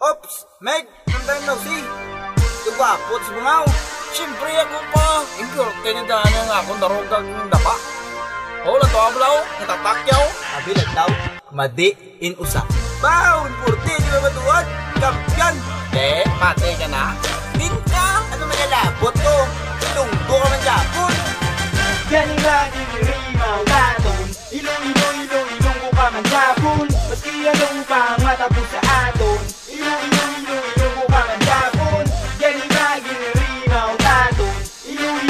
Ops, Meg, nandang na si Tugwapot sa bungaw. Siyempre ako pa, importe na daan nga akong darogang dapa. Wala to ablaw, natatakyaw. Abilag daw, madi in usa. Bao, importe, di ba matuwad? Kampiyan. Patay ka na. Binka, ano manalabot to? Ilunggo ka man Japon. Galing lagi rimaw taton. Ilong ka man Japon. Maski anong pang matapos sa aton. Ilong ka man Japon. Galing lagi rimaw taton. Ilong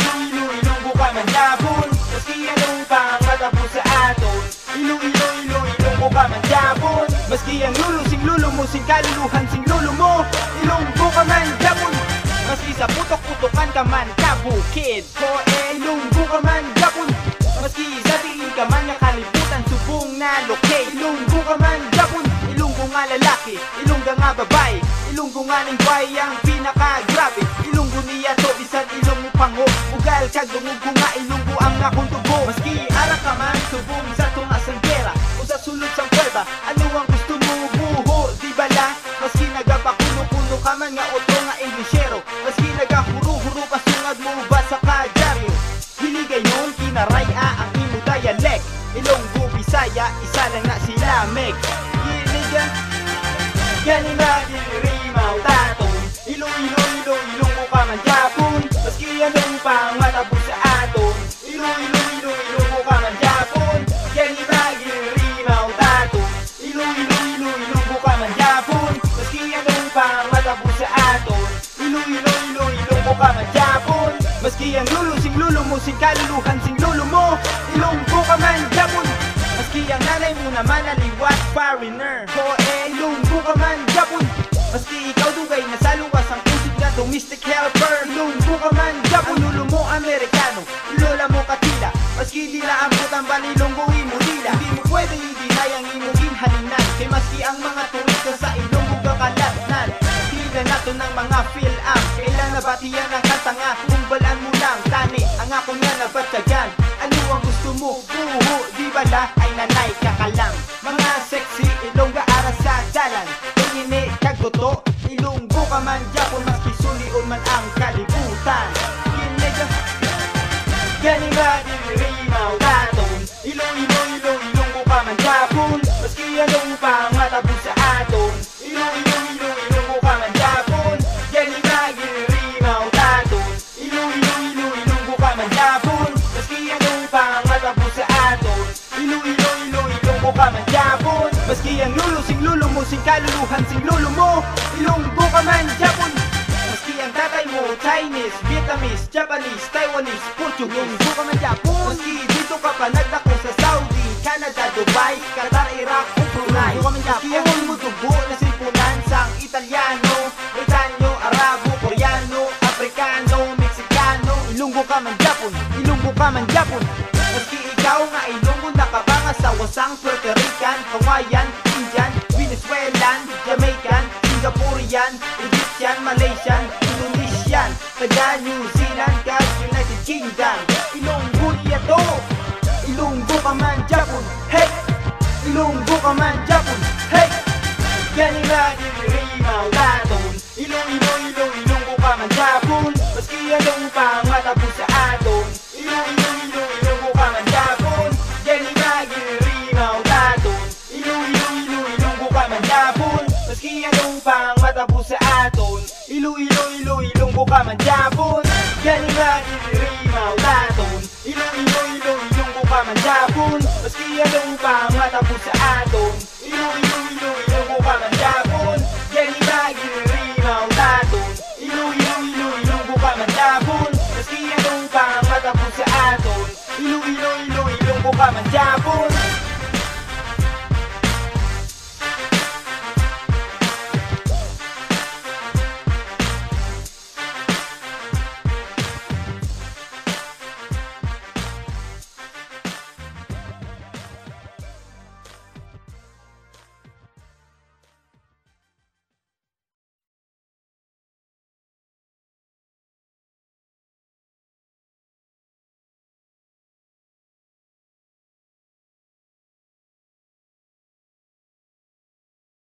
ka man Japon. Maski anong pang matapos sa aton. Ilong ka man Japon. Maski ang lulu mo, sing kaluluhan sing lulu mo. Ilong ka man Japon. Maski sa putok-putokan ka man kabukid ko ilunggo ka man Japon. Maski sa tingin ka man nakaliputan subong na lokay. Ilunggo ka man Japon. Ilunggo nga lalaki, ilunggo nga babae, ilunggo nga lingway ang pinakagrabe. Ilunggo niya to bisan ilong mo pango. Ugal kag dungog nga ilunggo ang akong tubo. Maski ara ka man subong sa tungas ang pera o sa sulod sang kweba, ano ang gusto mo buho di bala? Maski nagapakuno-kuno ka man nga otro nga Englishero, maski nagahuro-huro ka sungad mo ba sa kadyaryo. Hiligay nun kinaraya ang imo dialect. Ilonggo, Bisaya, isa lang na sila Meg. Hiligan galing maging rimaw taton. Ilong ka man Japon. Maski anong pang matapos sa aton. Ilong ka man Japon. Galing maging rimaw taton. Ilong ka man Japon. Maski anong pang matapos sa aton. Ilong ka man Japon. Maski ang lulu mo, sing kaluluhan sing lulu mo. Ilonggo ka man Japon. Maski ang nanay mo naman aliwat foreigner ko ilonggo ka man Japon. Maski ikaw dugay nasa luwas ang pusod nga domestic helper. Ilonggo ka man Japon. Lulu mo Amerikano, lola mo katila. Maski dila ang putang balilonggoin mo dila. Hindi mo pwede i-deny ang imong ginhalinan. Kay maski ang mga turista sa ilonggo kakalatnan. Hila nato ng mga feel-am. Kailan nabatiyan ang kanta nga kung balaan mo lang tani. Ang ako nga nabatyagan. Ano ang gusto mo? Buho, di bala ay nanay kakalang. Mga sexy ilongga ara sa dalan. Ingini kaggoto, ilonggo ka man Japon. Maski sulion man ang kalibutan. Galing maging rimaw taton. Ilonggo ka man Japon. Maski anong pang matapos sa aton. Ilonggo ka man Japon. Galing maging rimaw taton. Ilonggo ka man Japon. Maski anong pang matapos sa aton. Ilonggo ka man Japon. Maski ang lulu mo, sing kaluluhan sing lulu mo. Ilonggo ka man Japon. Maski ang tatay mo Chinese, Vietnamese, Japanese, Taiwanese, Portuguese. Ilonggo ka man Japon. Maski dito ka pa nagdako sa Saudi, Canada, Dubai, Qatar, Iraq, o Brunei. Maski ang mo dugo na simpunan sang Italiano, Britanyo, Arabo, Koreano, Afrikano, Mexicano. Ilonggo ka man Japon. Ilonggo ka man Japon. Maski ikaw nga ilonggo nakabanga sa wasang Puerto Rican, Hawaiian, Indian, Venezuelan, Jamaican, Singaporean, Egyptian, Malaysian, Indonesian, taga New Zealand, gas United Kingdom. Ilonggo niya to. Ilonggo ka man Japon. Hey! Ilonggo ka man Japon. Hey! Galing maging rimaw taton. Ilonggo ka man Japon. Maski anong pang matapos sa aton. Ilonggo ka man Japon. Galing maging rimaw taton. Ilonggo ka man Japon. Maski anong pang matapos sa aton. Ilonggo ka man Japon. Galing maging rimaw taton. Ilonggo ka man Japon. Maski anong pang matapos sa aton. Ilonggo ka man Japon. Galing maging rimaw taton. Ilonggo ka man Japon. Maski anong pang matapos sa aton. Ilonggo ka man Japon.